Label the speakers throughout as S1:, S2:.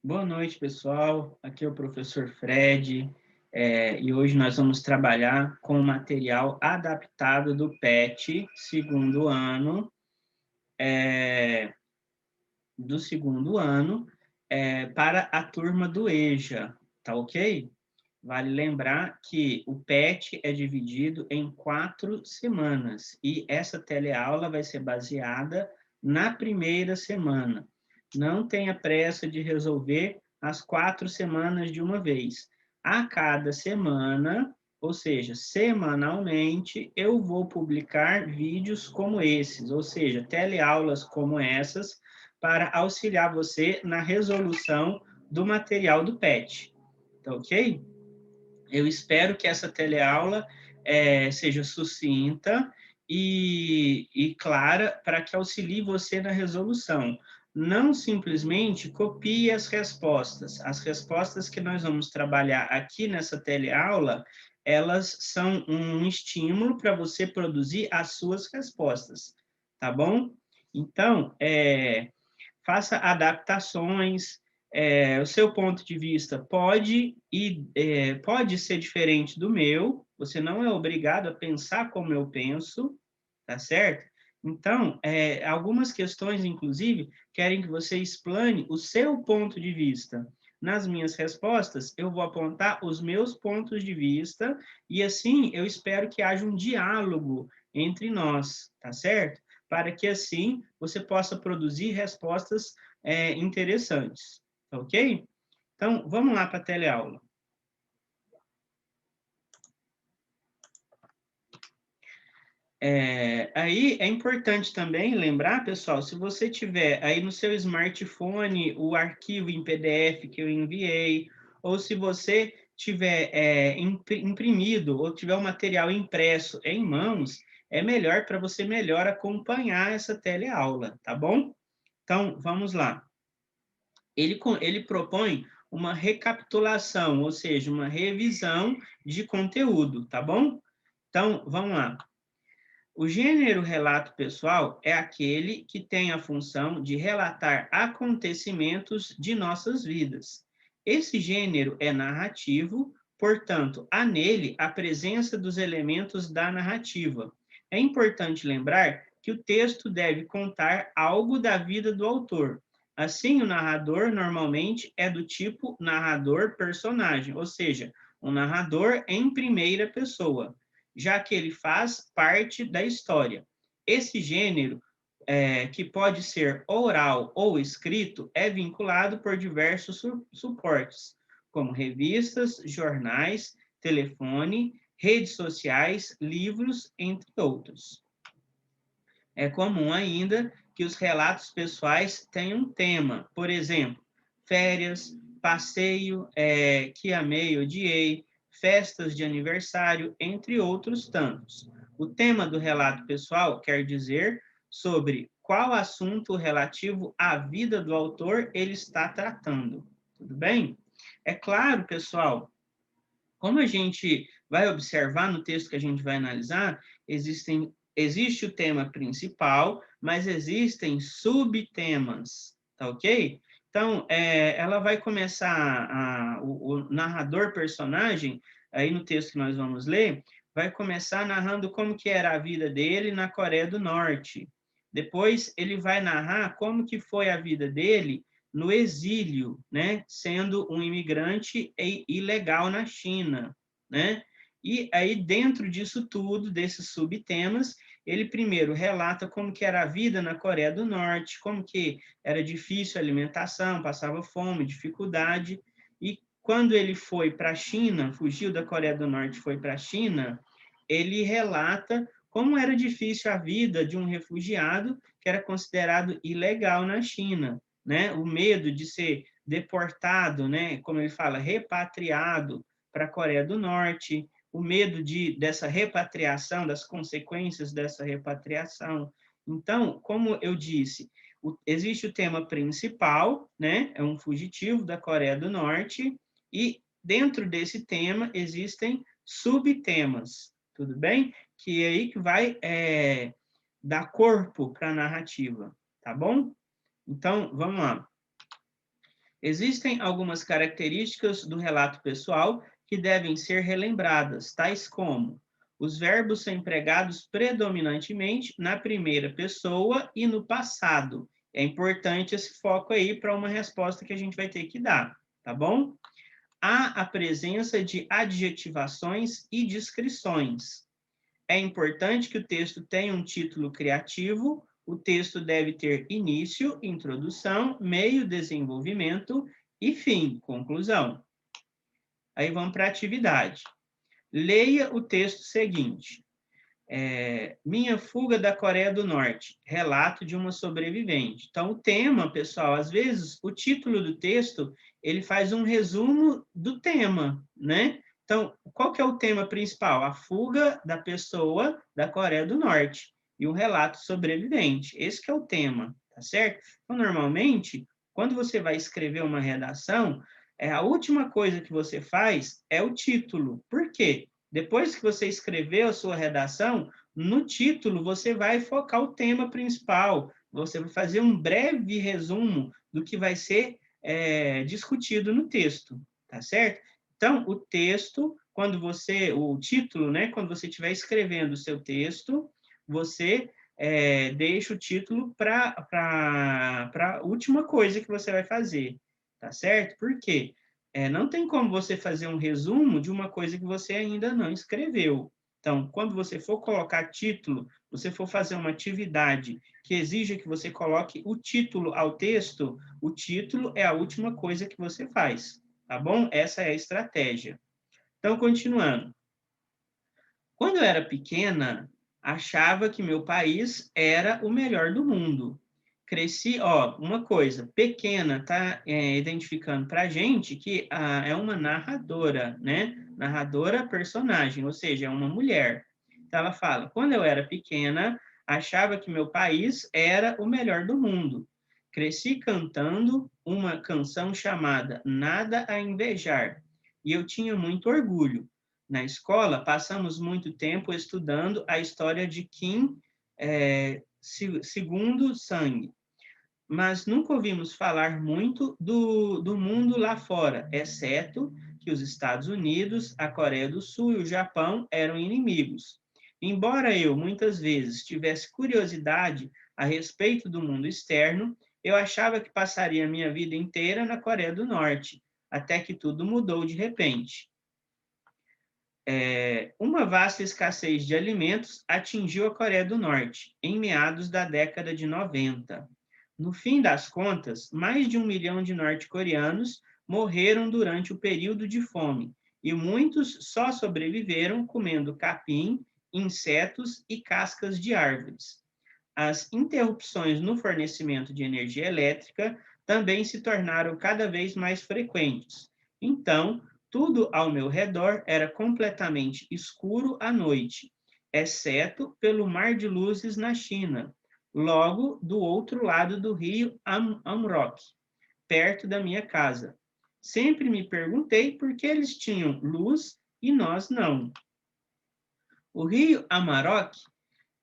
S1: Boa noite, pessoal. Aqui é o professor Fred, e hoje nós vamos trabalhar com o material adaptado do PET, segundo ano, é, para a turma do EJA, tá ok? Vale lembrar que o PET é dividido em 4 semanas e essa teleaula vai ser baseada na primeira semana. Não tenha pressa de resolver as 4 semanas de uma vez. A cada semana, ou seja, semanalmente, eu vou publicar vídeos como esses, ou seja, teleaulas como essas, para auxiliar você na resolução do material do PET. Tá ok? Eu espero que essa teleaula seja sucinta e clara para que auxilie você na resolução. Não simplesmente copie as respostas. As respostas que nós vamos trabalhar aqui nessa teleaula, elas são um estímulo para você produzir as suas respostas, tá bom? Então, faça adaptações. O seu ponto de vista pode ser diferente do meu. Você não é obrigado a pensar como eu penso, tá certo? Então, algumas questões, inclusive, querem que você explane o seu ponto de vista. Nas minhas respostas, eu vou apontar os meus pontos de vista e, assim, eu espero que haja um diálogo entre nós, tá certo? Para que, assim, você possa produzir respostas interessantes, tá ok? Então, vamos lá para a teleaula. Aí é importante também lembrar, pessoal, se você tiver aí no seu smartphone o arquivo em PDF que eu enviei, ou se você tiver imprimido ou tiver o material impresso em mãos, é melhor para você melhor acompanhar essa teleaula, tá bom? Então, vamos lá. Ele propõe uma recapitulação, ou seja, uma revisão de conteúdo, tá bom? Então, vamos lá. O gênero relato pessoal é aquele que tem a função de relatar acontecimentos de nossas vidas. Esse gênero é narrativo, portanto, há nele a presença dos elementos da narrativa. É importante lembrar que o texto deve contar algo da vida do autor. Assim, o narrador normalmente é do tipo narrador-personagem, ou seja, um narrador em primeira pessoa, já que ele faz parte da história. Esse gênero, que pode ser oral ou escrito, é vinculado por diversos suportes, como revistas, jornais, telefone, redes sociais, livros, entre outros. É comum ainda que os relatos pessoais tenham um tema, por exemplo, férias, passeio, que amei, odiei, festas de aniversário, entre outros tantos. O tema do relato pessoal quer dizer sobre qual assunto relativo à vida do autor ele está tratando. Tudo bem? É claro, pessoal, como a gente vai observar no texto que a gente vai analisar, existe o tema principal, mas existem subtemas, tá ok? Então, ela vai começar, o narrador personagem, aí no texto que nós vamos ler, vai começar narrando como que era a vida dele na Coreia do Norte. Depois, ele vai narrar como que foi a vida dele no exílio, né, sendo um imigrante ilegal na China, né? E aí, dentro disso tudo, desses subtemas, ele primeiro relata como que era a vida na Coreia do Norte, como que era difícil a alimentação, passava fome, dificuldade, e quando ele foi para a China, fugiu da Coreia do Norte, foi para a China, ele relata como era difícil a vida de um refugiado que era considerado ilegal na China, né? O medo de ser deportado, né? Como ele fala, repatriado para a Coreia do Norte, o medo dessa repatriação, das consequências dessa repatriação. Então, como eu disse, existe o tema principal, né? É um fugitivo da Coreia do Norte, e dentro desse tema existem subtemas, tudo bem? Que é aí que vai dar corpo para a narrativa, tá bom? Então, vamos lá. Existem algumas características do relato pessoal que devem ser relembradas, tais como os verbos são empregados predominantemente na primeira pessoa e no passado. É importante esse foco aí para uma resposta que a gente vai ter que dar, tá bom? Há a presença de adjetivações e descrições. É importante que o texto tenha um título criativo, o texto deve ter início, introdução, meio, desenvolvimento e fim, conclusão. Aí vamos para a atividade. Leia o texto seguinte. Minha fuga da Coreia do Norte, relato de uma sobrevivente. Então, o tema, pessoal, às vezes, o título do texto, ele faz um resumo do tema, né? Então, qual que é o tema principal? A fuga da pessoa da Coreia do Norte e o relato sobrevivente. Esse que é o tema, tá certo? Então, normalmente, quando você vai escrever uma redação, a última coisa que você faz é o título. Por quê? Depois que você escreveu a sua redação, no título você vai focar o tema principal, você vai fazer um breve resumo do que vai ser discutido no texto, tá certo? Então, o texto, o título, né, quando você estiver escrevendo o seu texto, você deixa o título para a última coisa que você vai fazer, tá certo? Por quê? Não tem como você fazer um resumo de uma coisa que você ainda não escreveu. Então, quando você for colocar título, você for fazer uma atividade que exija que você coloque o título ao texto, o título é a última coisa que você faz, tá bom? Essa é a estratégia. Então, continuando. Quando eu era pequena, achava que meu país era o melhor do mundo. Cresci, ó, uma coisa, pequena, tá identificando para a gente que é uma narradora, né? Narradora personagem, ou seja, é uma mulher. Então ela fala, quando eu era pequena, achava que meu país era o melhor do mundo. Cresci cantando uma canção chamada Nada a Invejar, e eu tinha muito orgulho. Na escola, passamos muito tempo estudando a história de Kim segundo Sang, mas nunca ouvimos falar muito do mundo lá fora, exceto que os Estados Unidos, a Coreia do Sul e o Japão eram inimigos. Embora eu, muitas vezes, tivesse curiosidade a respeito do mundo externo, eu achava que passaria a minha vida inteira na Coreia do Norte, até que tudo mudou de repente. Uma vasta escassez de alimentos atingiu a Coreia do Norte em meados da década de 90. No fim das contas, mais de 1 milhão de norte-coreanos morreram durante o período de fome, e muitos só sobreviveram comendo capim, insetos e cascas de árvores. As interrupções no fornecimento de energia elétrica também se tornaram cada vez mais frequentes. Então, tudo ao meu redor era completamente escuro à noite, exceto pelo mar de luzes na China, logo do outro lado do rio Amrok, perto da minha casa. Sempre me perguntei por que eles tinham luz e nós não. O rio Amarok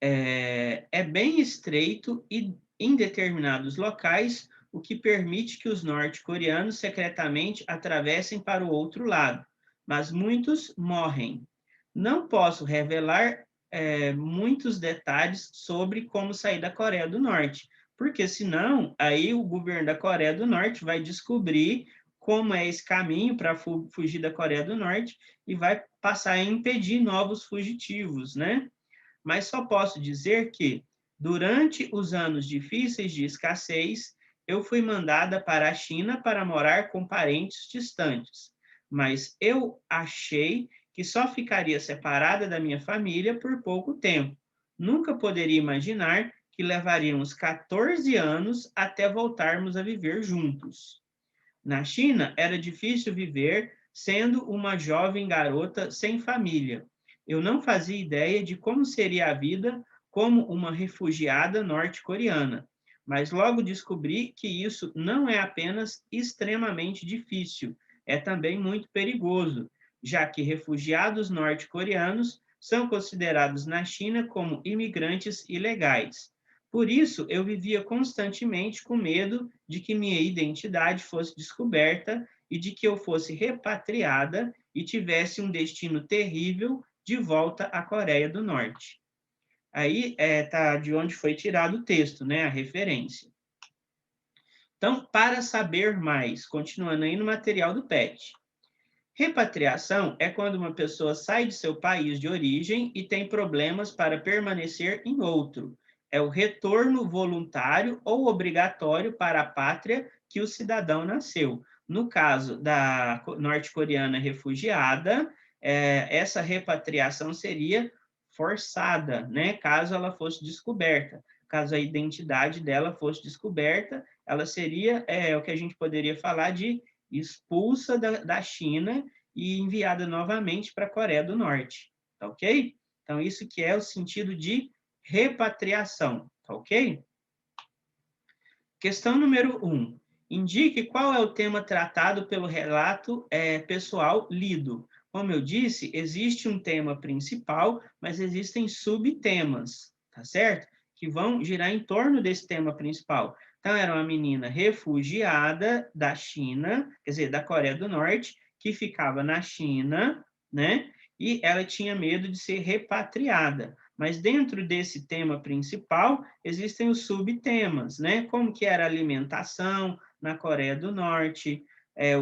S1: é bem estreito e em determinados locais, o que permite que os norte-coreanos secretamente atravessem para o outro lado, mas muitos morrem. Não posso revelar muitos detalhes sobre como sair da Coreia do Norte, porque senão aí o governo da Coreia do Norte vai descobrir como é esse caminho para fugir da Coreia do Norte e vai passar a impedir novos fugitivos, né? Mas só posso dizer que, durante os anos difíceis de escassez, eu fui mandada para a China para morar com parentes distantes. Mas eu achei que só ficaria separada da minha família por pouco tempo. Nunca poderia imaginar que levaríamos 14 anos até voltarmos a viver juntos. Na China, era difícil viver sendo uma jovem garota sem família. Eu não fazia ideia de como seria a vida como uma refugiada norte-coreana, mas logo descobri que isso não é apenas extremamente difícil, é também muito perigoso, já que refugiados norte-coreanos são considerados na China como imigrantes ilegais. Por isso, eu vivia constantemente com medo de que minha identidade fosse descoberta e de que eu fosse repatriada e tivesse um destino terrível de volta à Coreia do Norte. Aí tá de onde foi tirado o texto, né, a referência. Então, para saber mais, continuando aí no material do PET. Repatriação é quando uma pessoa sai de seu país de origem e tem problemas para permanecer em outro. É o retorno voluntário ou obrigatório para a pátria que o cidadão nasceu. No caso da norte-coreana refugiada, essa repatriação seria forçada, né? Caso ela fosse descoberta. Caso a identidade dela fosse descoberta, ela seria o que a gente poderia falar de expulsa da China e enviada novamente para a Coreia do Norte, tá ok? Então, isso que é o sentido de repatriação, tá ok? Questão número 1. Indique qual é o tema tratado pelo relato pessoal lido. Como eu disse, existe um tema principal, mas existem subtemas, tá certo? Que vão girar em torno desse tema principal. Então, era uma menina refugiada da China, quer dizer, da Coreia do Norte, que ficava na China, né? E ela tinha medo de ser repatriada. Mas dentro desse tema principal, existem os subtemas, né? Como que era a alimentação na Coreia do Norte,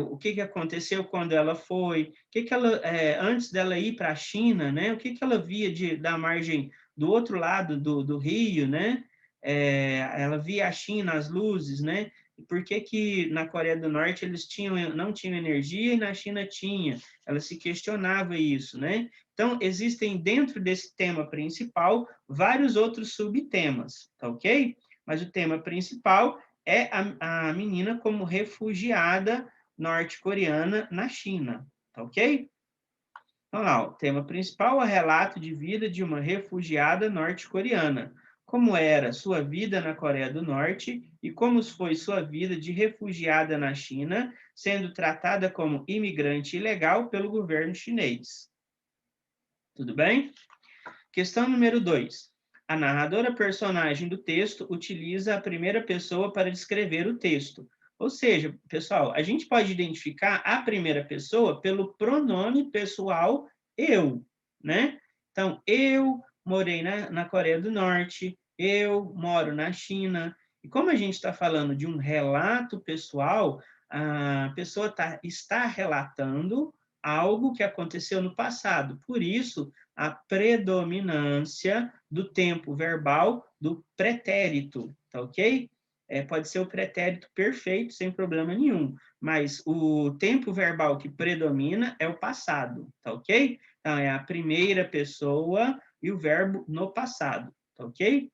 S1: o que aconteceu quando ela foi, ela, antes dela ir para a China, né? O que ela via da margem do outro lado do rio, né? Ela via a China, as luzes, né? Por que na Coreia do Norte eles não tinham energia e na China tinha? Ela se questionava isso, né? Então, existem dentro desse tema principal vários outros subtemas, tá ok? Mas o tema principal é a menina como refugiada norte-coreana na China, tá ok? Então, lá, o tema principal é o relato de vida de uma refugiada norte-coreana. Como era sua vida na Coreia do Norte e como foi sua vida de refugiada na China, sendo tratada como imigrante ilegal pelo governo chinês. Tudo bem? Questão número 2. A narradora personagem do texto utiliza a primeira pessoa para descrever o texto. Ou seja, pessoal, a gente pode identificar a primeira pessoa pelo pronome pessoal eu, né? Então, eu morei na Coreia do Norte, eu moro na China. E como a gente está falando de um relato pessoal, a pessoa está relatando algo que aconteceu no passado. Por isso, a predominância do tempo verbal do pretérito, tá ok? Pode ser o pretérito perfeito, sem problema nenhum, mas o tempo verbal que predomina é o passado, tá ok? Então, é a primeira pessoa e o verbo no passado, tá ok?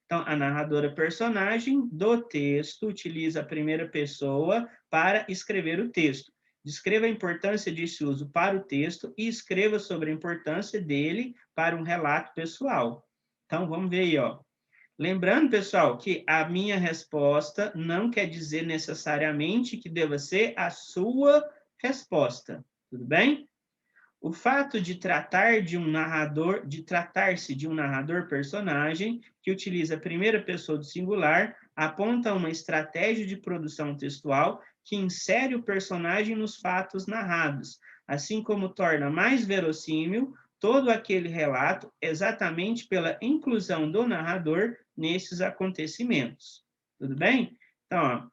S1: Então, a narradora personagem do texto utiliza a primeira pessoa para escrever o texto. Descreva a importância desse uso para o texto e escreva sobre a importância dele para um relato pessoal. Então, vamos ver aí, ó. Lembrando, pessoal, que a minha resposta não quer dizer necessariamente que deva ser a sua resposta. Tudo bem? O fato de tratar-se de um narrador personagem que utiliza a primeira pessoa do singular aponta uma estratégia de produção textual que insere o personagem nos fatos narrados, assim como torna mais verossímil todo aquele relato exatamente pela inclusão do narrador nesses acontecimentos. Tudo bem? Então, ó,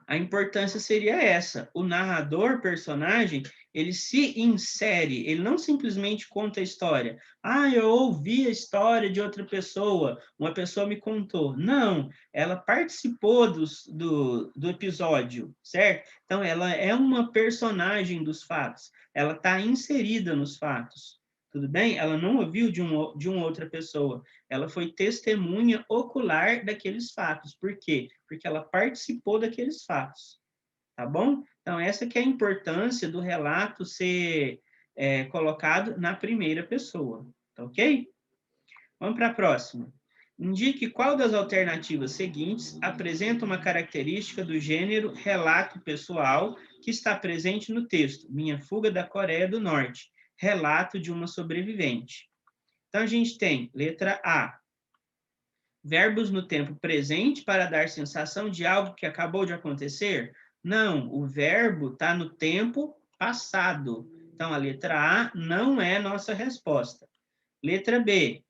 S1: a importância seria essa. O narrador, personagem, ele se insere, ele não simplesmente conta a história. Ah, eu ouvi a história de outra pessoa, uma pessoa me contou. Não, ela participou do episódio, certo? Então, ela é uma personagem dos fatos, ela está inserida nos fatos. Tudo bem? Ela não ouviu de uma outra pessoa. Ela foi testemunha ocular daqueles fatos. Por quê? Porque ela participou daqueles fatos. Tá bom? Então, essa que é a importância do relato ser colocado na primeira pessoa. Tá ok? Vamos para a próxima. Indique qual das alternativas seguintes apresenta uma característica do gênero relato pessoal que está presente no texto Minha Fuga da Coreia do Norte, relato de uma sobrevivente. Então, a gente tem letra A, Verbos no tempo presente para dar sensação de algo que acabou de acontecer? Não, o verbo está no tempo passado. Então, a letra A não é nossa resposta. Letra B,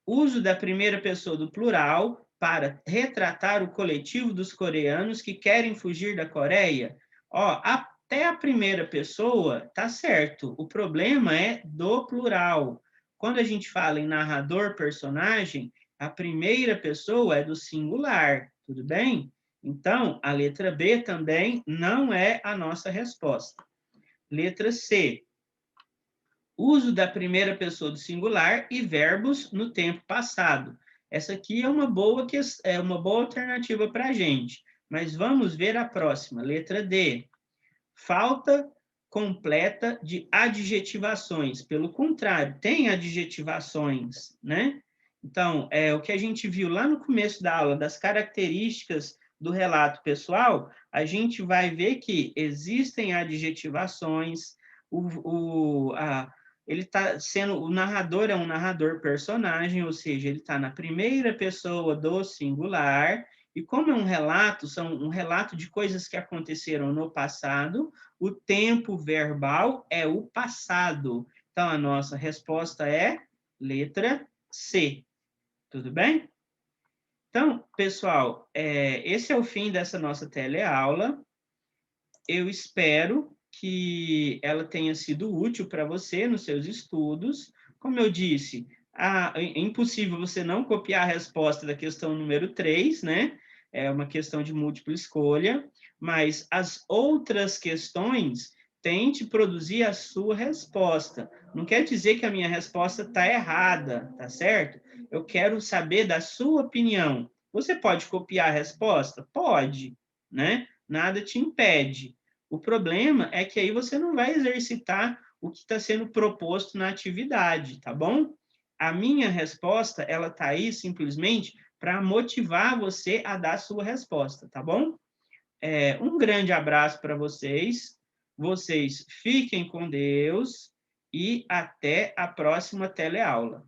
S1: uso da primeira pessoa do plural para retratar o coletivo dos coreanos que querem fugir da Coreia. Ó, até a primeira pessoa tá certo. O problema é do plural. Quando a gente fala em narrador, personagem, a primeira pessoa é do singular, tudo bem? Então, a letra B também não é a nossa resposta. Letra C, uso da primeira pessoa do singular e verbos no tempo passado. Essa aqui é uma boa alternativa para a gente. Mas vamos ver a próxima, letra D. Falta completa de adjetivações. Pelo contrário, tem adjetivações, né? Então, o que a gente viu lá no começo da aula das características do relato pessoal, a gente vai ver que existem adjetivações, ele está sendo, o narrador é um narrador personagem, ou seja, ele está na primeira pessoa do singular, e como é um relato, são um relato de coisas que aconteceram no passado, o tempo verbal é o passado. Então, a nossa resposta é letra C. Tudo bem? Então, pessoal, esse é o fim dessa nossa teleaula. Eu espero que ela tenha sido útil para você nos seus estudos. Como eu disse, é impossível você não copiar a resposta da questão número 3, né? É uma questão de múltipla escolha, mas as outras questões, tente produzir a sua resposta. Não quer dizer que a minha resposta está errada, tá certo? Eu quero saber da sua opinião. Você pode copiar a resposta? Pode, né? Nada te impede. O problema é que aí você não vai exercitar o que está sendo proposto na atividade, tá bom? A minha resposta, ela está aí simplesmente para motivar você a dar a sua resposta, tá bom? Um grande abraço para vocês. Vocês fiquem com Deus e até a próxima teleaula.